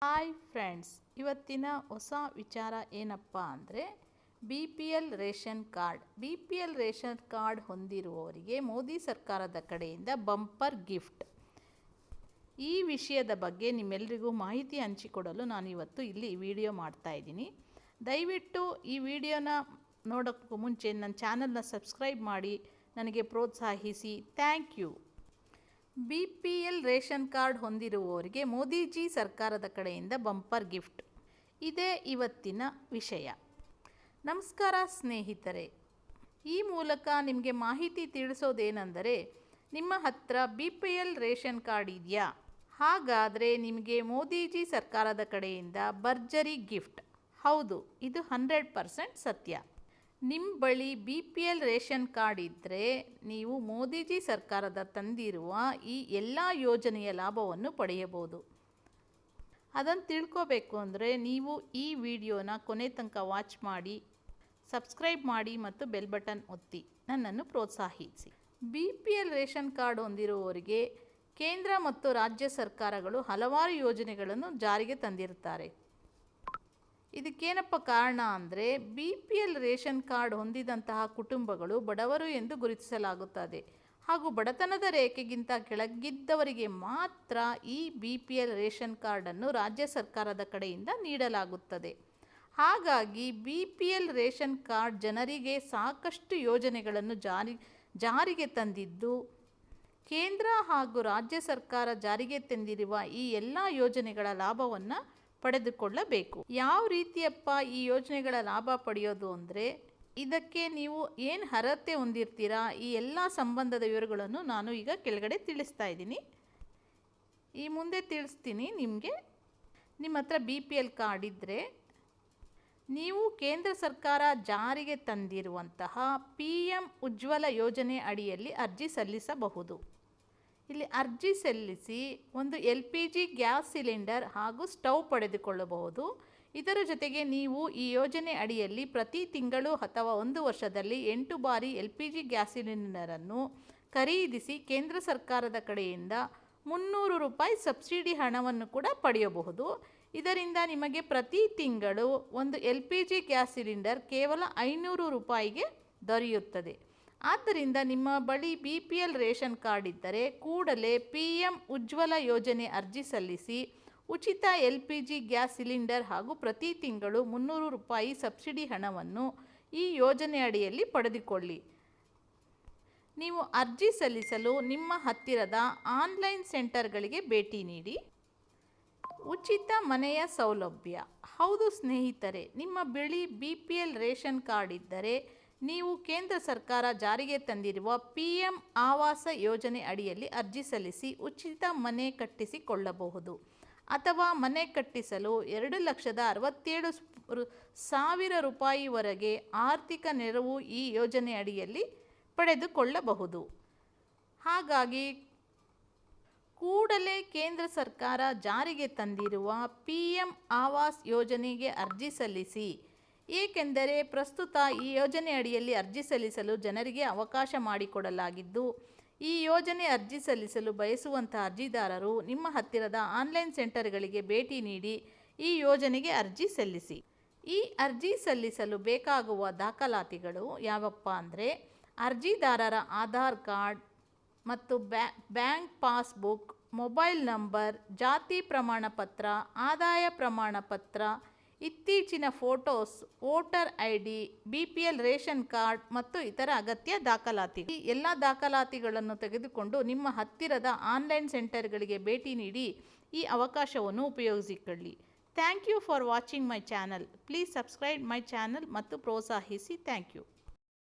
Hi friends, ಇವತ್ತಿನ ಹೊಸ ವಿಚಾರ ಏನಪ್ಪ ಅಂದರೆ BPL ರೇಷನ್ ಕಾರ್ಡ್ ಹೊಂದಿರುವವರಿಗೆ ಮೋದಿ ಸರ್ಕಾರದ ಕಡೆಯಿಂದ ಬಂಪರ್ ಗಿಫ್ಟ್. ಈ ವಿಷಯದ ಬಗ್ಗೆ ನಿಮ್ಮೆಲ್ಲರಿಗೂ ಮಾಹಿತಿ ಹಂಚಿಕೊಡಲು ನಾನು ಇವತ್ತು ಇಲ್ಲಿ ವಿಡಿಯೋ ಮಾಡ್ತಾ ಇದ್ದೀನಿ. ದಯವಿಟ್ಟು ಈ ವಿಡಿಯೋನ ನೋಡೋಕ್ಕೂ ಮುಂಚೆ ನನ್ನ ಚಾನಲ್ನ ಸಬ್ಸ್ಕ್ರೈಬ್ ಮಾಡಿ ನನಗೆ ಪ್ರೋತ್ಸಾಹಿಸಿ. Thank you. BPL ration card ಹೊಂದಿರುವವರಿಗೆ ಮೋದಿಜಿ ಸರ್ಕಾರದ ಕಡೆಯಿಂದ ಬಂಪರ್ ಗಿಫ್ಟ್. ಇದೇ ಇವತ್ತಿನ ವಿಷಯ. ನಮಸ್ಕಾರ ಸ್ನೇಹಿತರೆ, ಈ ಮೂಲಕ ನಿಮಗೆ ಮಾಹಿತಿ ತಿಳಿಸೋದೇನೆಂದರೆ, ನಿಮ್ಮ ಹತ್ರ BPL ರೇಷನ್ ಕಾರ್ಡ್ ಇದೆಯಾ? ಹಾಗಾದರೆ ನಿಮಗೆ ಮೋದಿಜಿ ಸರ್ಕಾರದ ಕಡೆಯಿಂದ ಭರ್ಜರಿ ಗಿಫ್ಟ್. ಹೌದು, ಇದು 100% ಸತ್ಯ. ನಿಮ್ಮ ಬಳಿ BPL ರೇಷನ್ ಕಾರ್ಡ್ ಇದ್ದರೆ ನೀವು ಮೋದಿಜಿ ಸರ್ಕಾರದ ತಂದಿರುವ ಈ ಎಲ್ಲ ಯೋಜನೆಯ ಲಾಭವನ್ನು ಪಡೆಯಬಹುದು. ಅದನ್ನು ತಿಳ್ಕೋಬೇಕು ಅಂದರೆ ನೀವು ಈ ವಿಡಿಯೋನ ಕೊನೆ ತನಕ ವಾಚ್ ಮಾಡಿ, ಸಬ್ಸ್ಕ್ರೈಬ್ ಮಾಡಿ ಮತ್ತು ಬೆಲ್ ಬಟನ್ ಒತ್ತಿ ನನ್ನನ್ನು ಪ್ರೋತ್ಸಾಹಿಸಿ. BPL ರೇಷನ್ ಕಾರ್ಡ್ ಹೊಂದಿರುವವರಿಗೆ ಕೇಂದ್ರ ಮತ್ತು ರಾಜ್ಯ ಸರ್ಕಾರಗಳು ಹಲವಾರು ಯೋಜನೆಗಳನ್ನು ಜಾರಿಗೆ ತಂದಿರುತ್ತಾರೆ. ಇದಕ್ಕೇನಪ್ಪ ಕಾರಣ ಅಂದರೆ, BPL ರೇಷನ್ ಕಾರ್ಡ್ ಹೊಂದಿದಂತಹ ಕುಟುಂಬಗಳು ಬಡವರು ಎಂದು ಗುರುತಿಸಲಾಗುತ್ತದೆ ಹಾಗೂ ಬಡತನದ ರೇಖೆಗಿಂತ ಕೆಳಗಿದ್ದವರಿಗೆ ಮಾತ್ರ ಈ BPL ರೇಷನ್ ಕಾರ್ಡನ್ನು ರಾಜ್ಯ ಸರ್ಕಾರದ ಕಡೆಯಿಂದ ನೀಡಲಾಗುತ್ತದೆ. ಹಾಗಾಗಿ BPL ರೇಷನ್ ಕಾರ್ಡ್ ಜನರಿಗೆ ಸಾಕಷ್ಟು ಯೋಜನೆಗಳನ್ನು ಜಾರಿಗೆ ತಂದಿದ್ದು, ಕೇಂದ್ರ ಹಾಗೂ ರಾಜ್ಯ ಸರ್ಕಾರ ಜಾರಿಗೆ ತಂದಿರುವ ಈ ಎಲ್ಲ ಯೋಜನೆಗಳ ಲಾಭವನ್ನು ಪಡೆದುಕೊಳ್ಳಬೇಕು. ಯಾವ ರೀತಿಯಪ್ಪ ಈ ಯೋಜನೆಗಳ ಲಾಭ ಪಡೆಯೋದು ಅಂದರೆ, ಇದಕ್ಕೆ ನೀವು ಏನು ಅರ್ಹತೆ ಹೊಂದಿರ್ತೀರಾ, ಈ ಎಲ್ಲ ಸಂಬಂಧದ ವಿವರಗಳನ್ನು ನಾನು ಈಗ ಕೆಳಗಡೆ ತಿಳಿಸ್ತಾ ಇದ್ದೀನಿ. ಈ ಮುಂದೆ ತಿಳಿಸ್ತೀನಿ ನಿಮಗೆ. ನಿಮ್ಮ ಹತ್ರ BPL ಕಾರ್ಡ್ ಇದ್ದರೆ ನೀವು ಕೇಂದ್ರ ಸರ್ಕಾರ ಜಾರಿಗೆ ತಂದಿರುವಂತಹ PM ಉಜ್ವಲ ಯೋಜನೆ ಅಡಿಯಲ್ಲಿ ಅರ್ಜಿ ಸಲ್ಲಿಸಬಹುದು. ಇಲ್ಲಿ ಅರ್ಜಿ ಸಲ್ಲಿಸಿ ಒಂದು LPG ಗ್ಯಾಸ್ ಸಿಲಿಂಡರ್ ಹಾಗೂ ಸ್ಟವ್ ಪಡೆದುಕೊಳ್ಳಬಹುದು. ಇದರ ಜೊತೆಗೆ ನೀವು ಈ ಯೋಜನೆ ಅಡಿಯಲ್ಲಿ ಪ್ರತಿ ತಿಂಗಳು ಅಥವಾ 1 ವರ್ಷದಲ್ಲಿ 8 ಬಾರಿ LPG ಗ್ಯಾಸ್ ಸಿಲಿಂಡರನ್ನು ಖರೀದಿಸಿ ಕೇಂದ್ರ ಸರ್ಕಾರದ ಕಡೆಯಿಂದ 300 ರೂಪಾಯಿ ಸಬ್ಸಿಡಿ ಹಣವನ್ನು ಕೂಡ ಪಡೆಯಬಹುದು. ಇದರಿಂದ ನಿಮಗೆ ಪ್ರತಿ ತಿಂಗಳು ಒಂದು LPG ಗ್ಯಾಸ್ ಸಿಲಿಂಡರ್ ಕೇವಲ 500 ರೂಪಾಯಿಗೆ ದೊರೆಯುತ್ತದೆ. ಆದ್ದರಿಂದ ನಿಮ್ಮ ಬಳಿ BPL ರೇಷನ್ ಕಾರ್ಡ್ ಇದ್ದರೆ ಕೂಡಲೇ PM ಉಜ್ವಲ ಯೋಜನೆ ಅರ್ಜಿ ಸಲ್ಲಿಸಿ ಉಚಿತ LPG ಗ್ಯಾಸ್ ಸಿಲಿಂಡರ್ ಹಾಗೂ ಪ್ರತಿ ತಿಂಗಳು 300 ರೂಪಾಯಿ ಸಬ್ಸಿಡಿ ಹಣವನ್ನು ಈ ಯೋಜನೆ ಅಡಿಯಲ್ಲಿ ಪಡೆದುಕೊಳ್ಳಿ. ನೀವು ಅರ್ಜಿ ಸಲ್ಲಿಸಲು ನಿಮ್ಮ ಹತ್ತಿರದ ಆನ್ಲೈನ್ ಸೆಂಟರ್ಗಳಿಗೆ ಭೇಟಿ ನೀಡಿ. ಉಚಿತ ಮನೆಯ ಸೌಲಭ್ಯ. ಹೌದು ಸ್ನೇಹಿತರೆ, ನಿಮ್ಮ ಬಳಿ BPL ರೇಷನ್ ಕಾರ್ಡ್ ಇದ್ದರೆ ನೀವು ಕೇಂದ್ರ ಸರ್ಕಾರ ಜಾರಿಗೆ ತಂದಿರುವ PM ಆವಾಸ ಯೋಜನೆ ಅಡಿಯಲ್ಲಿ ಅರ್ಜಿ ಸಲ್ಲಿಸಿ ಉಚಿತ ಮನೆ ಕಟ್ಟಿಸಿಕೊಳ್ಳಬಹುದು. ಅಥವಾ ಮನೆ ಕಟ್ಟಿಸಲು 2,67,000 ರೂಪಾಯಿವರೆಗೆ ಆರ್ಥಿಕ ನೆರವು ಈ ಯೋಜನೆ ಅಡಿಯಲ್ಲಿ ಪಡೆದುಕೊಳ್ಳಬಹುದು. ಹಾಗಾಗಿ ಕೂಡಲೇ ಕೇಂದ್ರ ಸರ್ಕಾರ ಜಾರಿಗೆ ತಂದಿರುವ PM ಆವಾಸ್ ಯೋಜನೆಗೆ ಅರ್ಜಿ ಸಲ್ಲಿಸಿ. ಏಕೆಂದರೆ ಪ್ರಸ್ತುತ ಈ ಯೋಜನೆ ಅಡಿಯಲ್ಲಿ ಅರ್ಜಿ ಸಲ್ಲಿಸಲು ಜನರಿಗೆ ಅವಕಾಶ ಮಾಡಿಕೊಡಲಾಗಿದ್ದು, ಈ ಯೋಜನೆ ಅರ್ಜಿ ಸಲ್ಲಿಸಲು ಬಯಸುವಂತಹ ಅರ್ಜಿದಾರರು ನಿಮ್ಮ ಹತ್ತಿರದ ಆನ್ಲೈನ್ ಸೆಂಟರ್ಗಳಿಗೆ ಭೇಟಿ ನೀಡಿ ಈ ಯೋಜನೆಗೆ ಅರ್ಜಿ ಸಲ್ಲಿಸಿ. ಈ ಅರ್ಜಿ ಸಲ್ಲಿಸಲು ಬೇಕಾಗುವ ದಾಖಲಾತಿಗಳು ಯಾವಪ್ಪ ಅಂದರೆ, ಅರ್ಜಿದಾರರ ಆಧಾರ್ ಕಾರ್ಡ್ ಮತ್ತು ಬ್ಯಾಂಕ್ ಪಾಸ್ಬುಕ್, ಮೊಬೈಲ್ ನಂಬರ್, ಜಾತಿ ಪ್ರಮಾಣ ಪತ್ರ, ಆದಾಯ ಪ್ರಮಾಣ ಪತ್ರ, ಇತ್ತೀಚಿನ photos, voter ID, BPL ration card ಮತ್ತು ಇತರ ಅಗತ್ಯ ದಾಖಲಾತಿಗಳು. ಈ ಎಲ್ಲ ದಾಖಲಾತಿಗಳನ್ನು ತೆಗೆದುಕೊಂಡು ನಿಮ್ಮ ಹತ್ತಿರದ ಆನ್ಲೈನ್ ಸೆಂಟರ್ಗಳಿಗೆ ಭೇಟಿ ನೀಡಿ ಈ ಅವಕಾಶವನ್ನು ಉಪಯೋಗಿಸಿಕೊಳ್ಳಿ. Thank you for watching my channel. Please subscribe my channel ಮತ್ತು ಪ್ರೋತ್ಸಾಹಿಸಿ. Thank you.